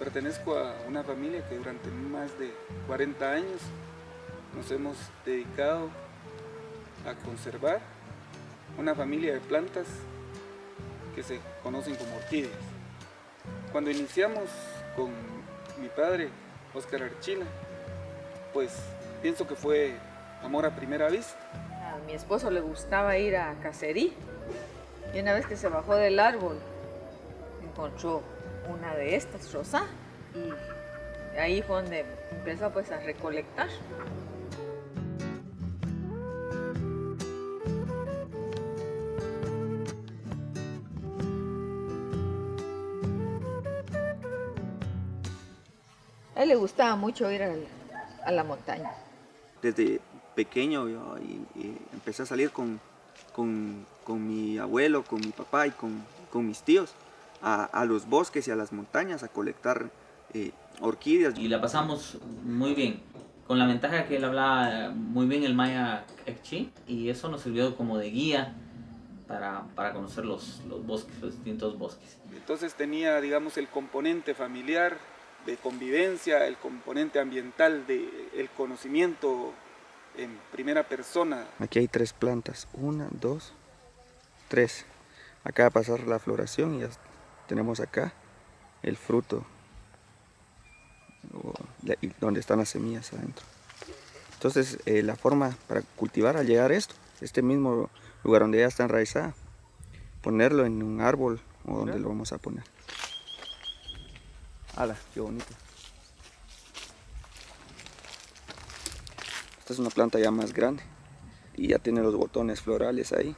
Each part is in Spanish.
Pertenezco a una familia que durante más de 40 años nos hemos dedicado a conservar una familia de plantas que se conocen como orquídeas. Cuando iniciamos con mi padre, Óscar Archila, pues pienso que fue amor a primera vista. A mi esposo le gustaba ir a cacería y una vez que se bajó del árbol encontró una de estas, rosá, y ahí fue donde empezó pues a recolectar. A él le gustaba mucho ir a la montaña. Desde pequeño yo empecé a salir con mi abuelo, con mi papá y con mis tíos a los bosques y a las montañas a colectar orquídeas. Y la pasamos muy bien, con la ventaja que él hablaba muy bien el maya Ekchi, y eso nos sirvió como de guía para conocer los bosques, los distintos bosques. Entonces tenía, digamos, el componente familiar, de convivencia, el componente ambiental, el conocimiento en primera persona. Aquí hay 3 plantas, 1, 2, 3. Acá va a pasar la floración y ya tenemos acá el fruto, y donde están las semillas adentro. Entonces la forma para cultivar al llegar este mismo lugar donde ya está enraizada, ponerlo en un árbol o donde lo vamos a poner. ¡Hala, qué bonito! Esta es una planta ya más grande y ya tiene los botones florales ahí.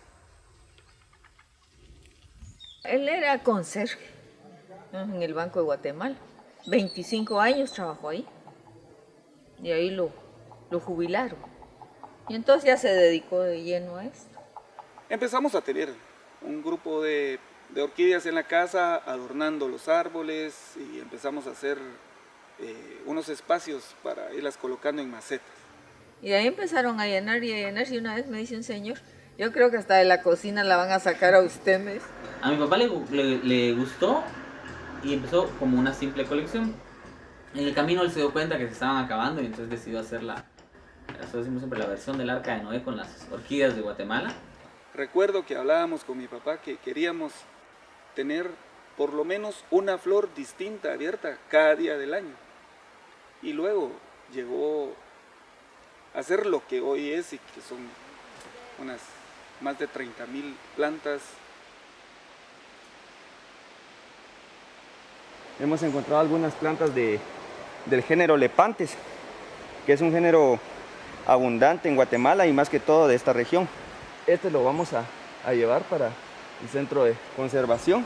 Él era conserje en el Banco de Guatemala. 25 años trabajó ahí y ahí lo jubilaron. Y entonces ya se dedicó de lleno a esto. Empezamos a tener un grupo de orquídeas en la casa, adornando los árboles, y empezamos a hacer unos espacios para irlas colocando en macetas. Y de ahí empezaron a llenar y una vez me dice un señor, yo creo que hasta de la cocina la van a sacar a ustedes. A mi papá le gustó y empezó como una simple colección. En el camino él se dio cuenta que se estaban acabando y entonces decidió hacer nosotros decimos siempre, la versión del Arca de Noé con las orquídeas de Guatemala. Recuerdo que hablábamos con mi papá que queríamos tener por lo menos una flor distinta abierta cada día del año. Y luego llegó a ser lo que hoy es, y que son unas más de 30,000 plantas. Hemos encontrado algunas plantas del género Lepantes, que es un género abundante en Guatemala y más que todo de esta región. Este lo vamos a llevar para el centro de conservación.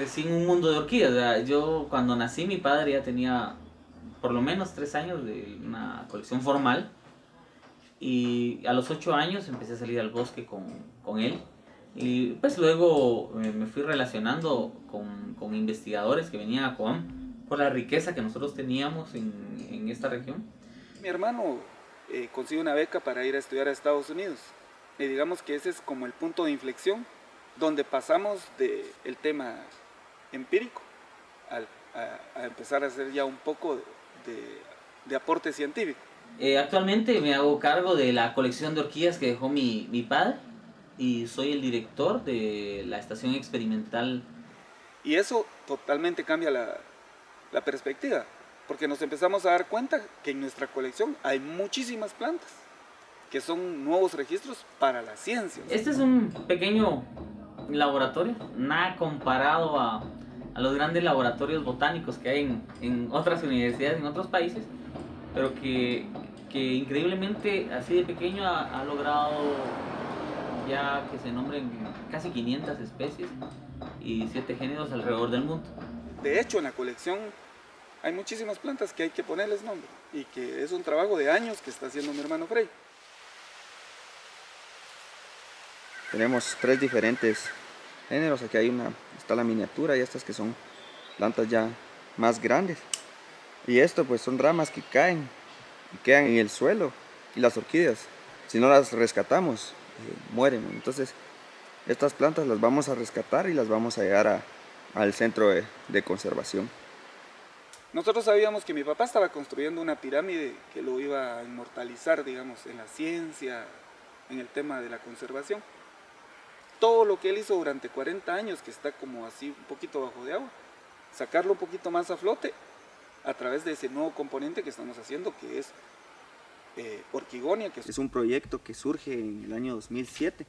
Sin un mundo de orquídeas. O sea, yo cuando nací mi padre ya tenía por lo menos 3 años de una colección formal, y a los 8 años empecé a salir al bosque con él, y pues luego me fui relacionando con investigadores que venían a Coam por la riqueza que nosotros teníamos en esta región. Mi hermano consigue una beca para ir a estudiar a Estados Unidos, y digamos que ese es como el punto de inflexión donde pasamos del tema empírico a empezar a hacer ya un poco de aporte científico. Actualmente me hago cargo de la colección de orquídeas que dejó mi padre, y soy el director de la estación experimental. Y eso totalmente cambia la perspectiva, porque nos empezamos a dar cuenta que en nuestra colección hay muchísimas plantas que son nuevos registros para la ciencia. Este es un pequeño laboratorio, nada comparado a los grandes laboratorios botánicos que hay en otras universidades, en otros países, pero que increíblemente así de pequeño ha logrado ya que se nombren casi 500 especies y 7 géneros alrededor del mundo. De hecho, en la colección hay muchísimas plantas que hay que ponerles nombre, y que es un trabajo de años que está haciendo mi hermano Frey. Tenemos 3 diferentes géneros. Aquí está la miniatura y estas que son plantas ya más grandes. Y esto pues son ramas que caen y quedan en el suelo, y las orquídeas, si no las rescatamos, mueren. Entonces estas plantas las vamos a rescatar y las vamos a llevar al centro de conservación. Nosotros sabíamos que mi papá estaba construyendo una pirámide que lo iba a inmortalizar, digamos, en la ciencia, en el tema de la conservación. Todo lo que él hizo durante 40 años, que está como así un poquito bajo de agua, sacarlo un poquito más a flote a través de ese nuevo componente que estamos haciendo, que es Orquigonia. Que es un proyecto que surge en el año 2007,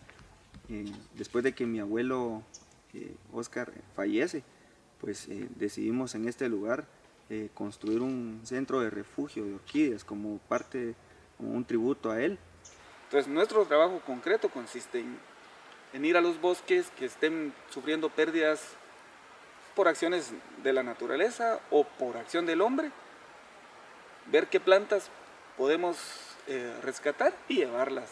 después de que mi abuelo Oscar fallece, pues decidimos en este lugar construir un centro de refugio de orquídeas como un tributo a él. Entonces nuestro trabajo concreto consiste en ir a los bosques que estén sufriendo pérdidas por acciones de la naturaleza o por acción del hombre, ver qué plantas podemos rescatar y llevarlas.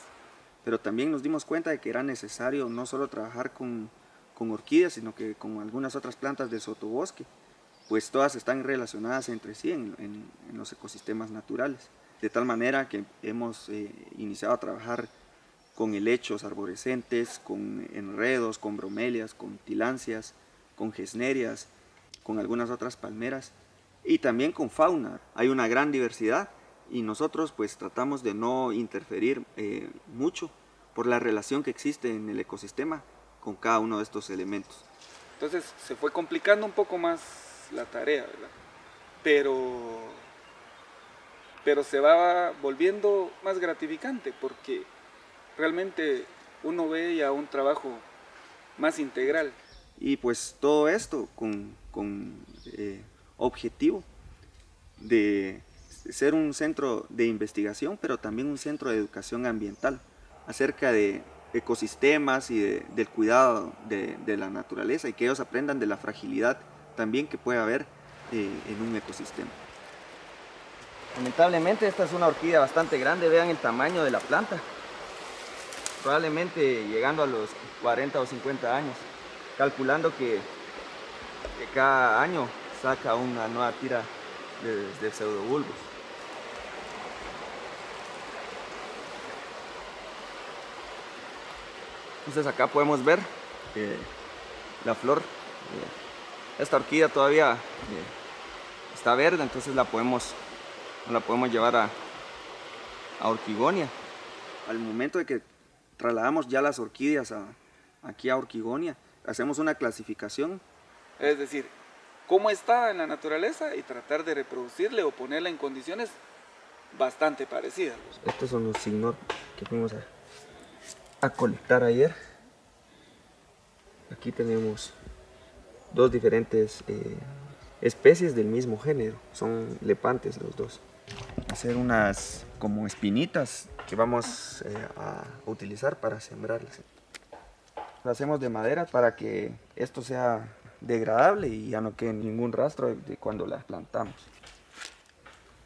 Pero también nos dimos cuenta de que era necesario no solo trabajar con orquídeas, sino que con algunas otras plantas del sotobosque, pues todas están relacionadas entre sí en los ecosistemas naturales. De tal manera que hemos iniciado a trabajar con helechos arborescentes, con enredos, con bromelias, con tilancias, con gesnerias, con algunas otras palmeras y también con fauna. Hay una gran diversidad y nosotros pues tratamos de no interferir mucho por la relación que existe en el ecosistema con cada uno de estos elementos. Entonces se fue complicando un poco más la tarea, ¿verdad? Pero se va volviendo más gratificante porque realmente uno ve ya un trabajo más integral. Y pues todo esto con objetivo de ser un centro de investigación, pero también un centro de educación ambiental acerca de ecosistemas y del cuidado de la naturaleza y que ellos aprendan de la fragilidad también que puede haber en un ecosistema. Lamentablemente esta es una orquídea bastante grande, vean el tamaño de la planta. Probablemente llegando a los 40 o 50 años, calculando que cada año saca una nueva tira de pseudobulbos. Entonces acá podemos ver la flor. Esta orquídea todavía está verde, entonces la podemos llevar a Orquigonia. Al momento de que trasladamos ya las orquídeas aquí a Orquigonia, hacemos una clasificación. Es decir, cómo está en la naturaleza y tratar de reproducirle o ponerla en condiciones bastante parecidas. Estos son los signos que fuimos a colectar ayer. Aquí tenemos dos diferentes especies del mismo género, son lepantes los dos. Hacer unas como espinitas que vamos a utilizar para sembrarlas. Lo hacemos de madera para que esto sea degradable y ya no quede ningún rastro de cuando las plantamos.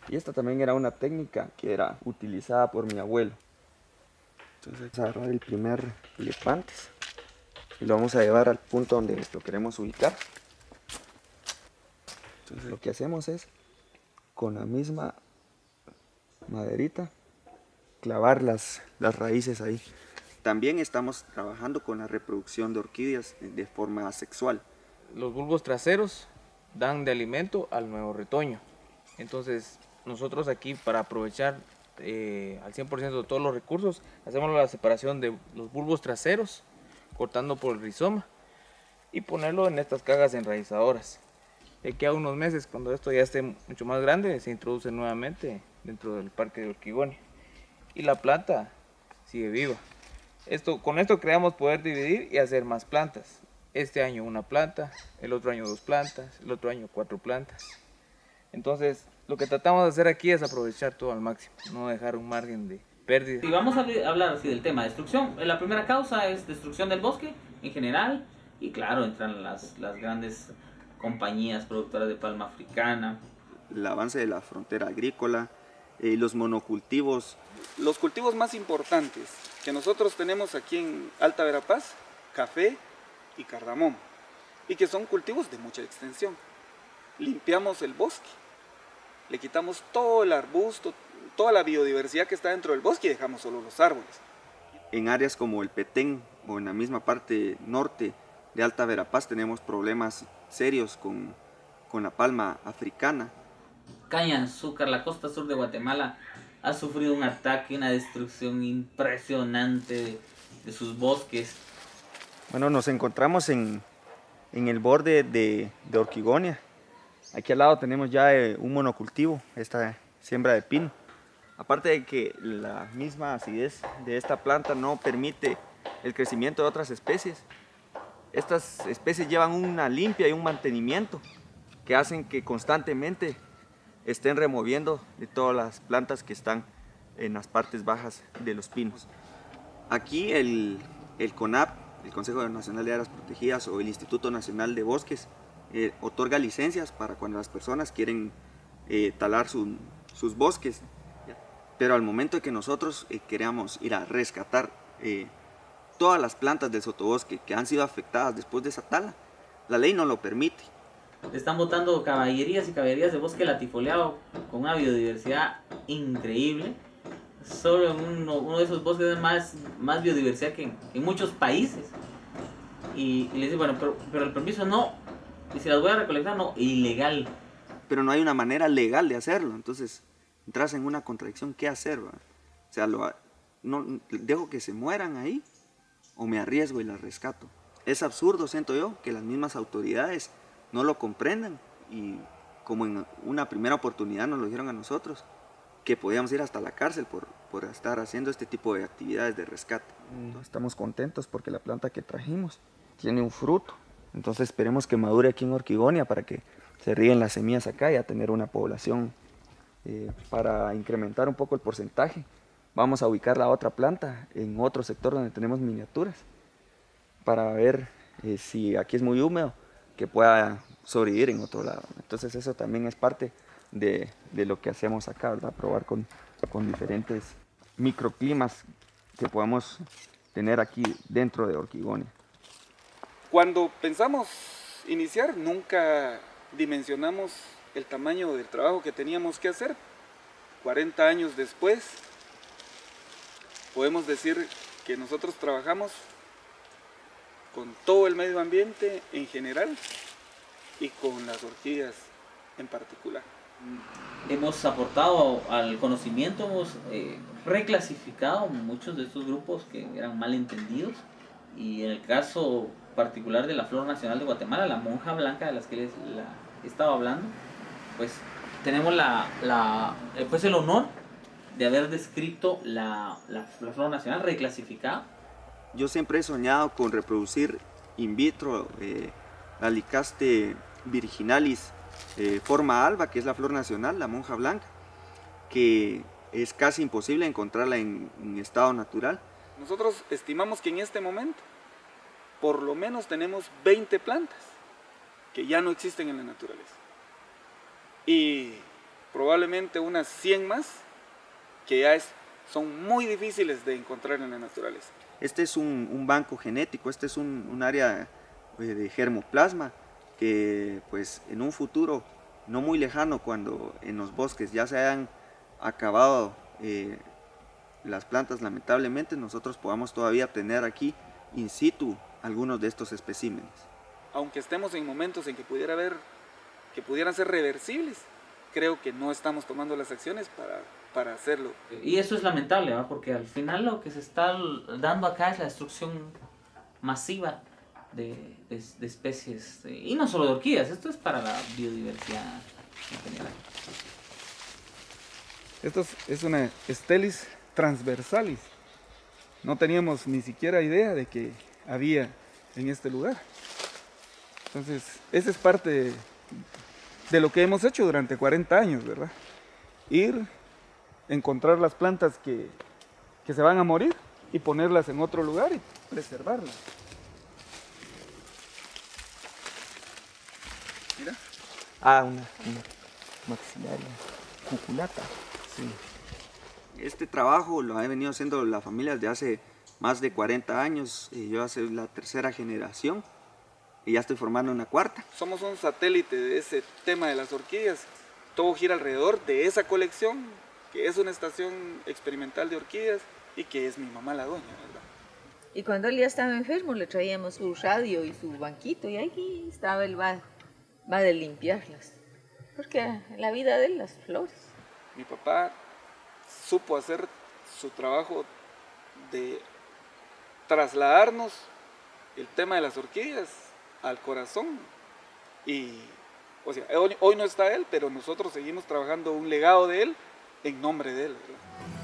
Y esta también era una técnica que era utilizada por mi abuelo. Entonces vamos a agarrar el primer lepantes y lo vamos a llevar al punto donde lo queremos ubicar. Entonces lo que hacemos es con la misma maderita clavar las raíces ahí. También estamos trabajando con la reproducción de orquídeas de forma asexual. Los bulbos traseros dan de alimento al nuevo retoño. Entonces nosotros aquí, para aprovechar al 100% de todos los recursos, hacemos la separación de los bulbos traseros, cortando por el rizoma y ponerlo en estas cajas enraizadoras. De aquí a unos meses, cuando esto ya esté mucho más grande, se introduce nuevamente dentro del parque de Orquigonia y la planta sigue viva. Con esto creamos poder dividir y hacer más plantas. Este año una planta, el otro año 2 plantas, el otro año 4 plantas. Entonces lo que tratamos de hacer aquí es aprovechar todo al máximo, no dejar un margen de pérdida. Y vamos a hablar así del tema de destrucción. La primera causa es destrucción del bosque en general y claro, entran las grandes compañías productoras de palma africana. El avance de la frontera agrícola, los monocultivos. Los cultivos más importantes que nosotros tenemos aquí en Alta Verapaz, café y cardamomo, y que son cultivos de mucha extensión. Limpiamos el bosque, le quitamos todo el arbusto, toda la biodiversidad que está dentro del bosque y dejamos solo los árboles. En áreas como el Petén o en la misma parte norte de Alta Verapaz tenemos problemas serios con la palma africana caña de azúcar, la costa sur de Guatemala ha sufrido un ataque, una destrucción impresionante de sus bosques. Bueno, nos encontramos en el borde de Orquigonia. Aquí al lado tenemos ya un monocultivo, esta siembra de pino. Aparte de que la misma acidez de esta planta no permite el crecimiento de otras especies, estas especies llevan una limpia y un mantenimiento que hacen que constantemente estén removiendo de todas las plantas que están en las partes bajas de los pinos. Aquí el CONAP, el Consejo Nacional de Áreas Protegidas, o el Instituto Nacional de Bosques, otorga licencias para cuando las personas quieren talar sus bosques. Pero al momento de que nosotros queramos ir a rescatar todas las plantas del sotobosque que han sido afectadas después de esa tala, la ley no lo permite. Están botando caballerías y caballerías de bosque latifoleado con una biodiversidad increíble. Solo en uno de esos bosques hay más biodiversidad que en muchos países. Y les digo, bueno, pero el permiso no, y si las voy a recolectar, no, ilegal. Pero no hay una manera legal de hacerlo, entonces entras en una contradicción. ¿Qué hacer? ¿Va? O sea, no, ¿dejo que se mueran ahí o me arriesgo y las rescato? Es absurdo, siento yo, que las mismas autoridades no lo comprendan, y como en una primera oportunidad nos lo dijeron a nosotros, que podíamos ir hasta la cárcel por estar haciendo este tipo de actividades de rescate. Estamos contentos porque la planta que trajimos tiene un fruto, entonces esperemos que madure aquí en Orquigonia para que se rieguen las semillas acá y a tener una población. Para incrementar un poco el porcentaje, vamos a ubicar la otra planta en otro sector donde tenemos miniaturas para ver si aquí es muy húmedo, que pueda sobrevivir en otro lado. Entonces eso también es parte de lo que hacemos acá, ¿verdad? Probar con diferentes microclimas que podamos tener aquí dentro de Orquigonia. Cuando pensamos iniciar, nunca dimensionamos el tamaño del trabajo que teníamos que hacer. 40 años después, podemos decir que nosotros trabajamos con todo el medio ambiente en general y con las orquídeas en particular. Hemos aportado al conocimiento, hemos reclasificado muchos de estos grupos que eran malentendidos, y en el caso particular de la Flor Nacional de Guatemala, la monja blanca de las que les estaba hablando, pues tenemos pues el honor de haber descrito la Flor Nacional reclasificada. Yo siempre he soñado con reproducir in vitro la Lycaste virginalis forma alba, que es la flor nacional, la monja blanca, que es casi imposible encontrarla en estado natural. Nosotros estimamos que en este momento por lo menos tenemos 20 plantas que ya no existen en la naturaleza, y probablemente unas 100 más que ya son muy difíciles de encontrar en la naturaleza. Este es un banco genético, este es un área de germoplasma que pues en un futuro no muy lejano, cuando en los bosques ya se hayan acabado las plantas, lamentablemente, nosotros podamos todavía tener aquí in situ algunos de estos especímenes. Aunque estemos en momentos en que pudieran ser reversibles, creo que no estamos tomando las acciones para hacerlo. Y eso es lamentable, ¿verdad? Porque al final lo que se está dando acá es la destrucción masiva de especies, y no solo de orquídeas, esto es para la biodiversidad en general. Esto es una Stelis transversalis. No teníamos ni siquiera idea de que había en este lugar. Entonces, esa es parte de lo que hemos hecho durante 40 años, ¿verdad? Ir, encontrar las plantas que se van a morir y ponerlas en otro lugar y preservarlas. Mira. Una maxilaria cuculata. Sí. Este trabajo lo ha venido haciendo la familia desde hace más de 40 años. Yo soy la tercera generación y ya estoy formando una cuarta. Somos un satélite de ese tema de las orquídeas. Todo gira alrededor de esa colección, que es una estación experimental de orquídeas y que es mi mamá la doña, ¿verdad? Y cuando él ya estaba enfermo le traíamos su radio y su banquito, y ahí estaba el va de limpiarlas. porque la vida de él, las flores. Mi papá supo hacer su trabajo de trasladarnos el tema de las orquídeas al corazón. Y, o sea, hoy no está él, pero nosotros seguimos trabajando un legado de él en nombre de él, ¿verdad?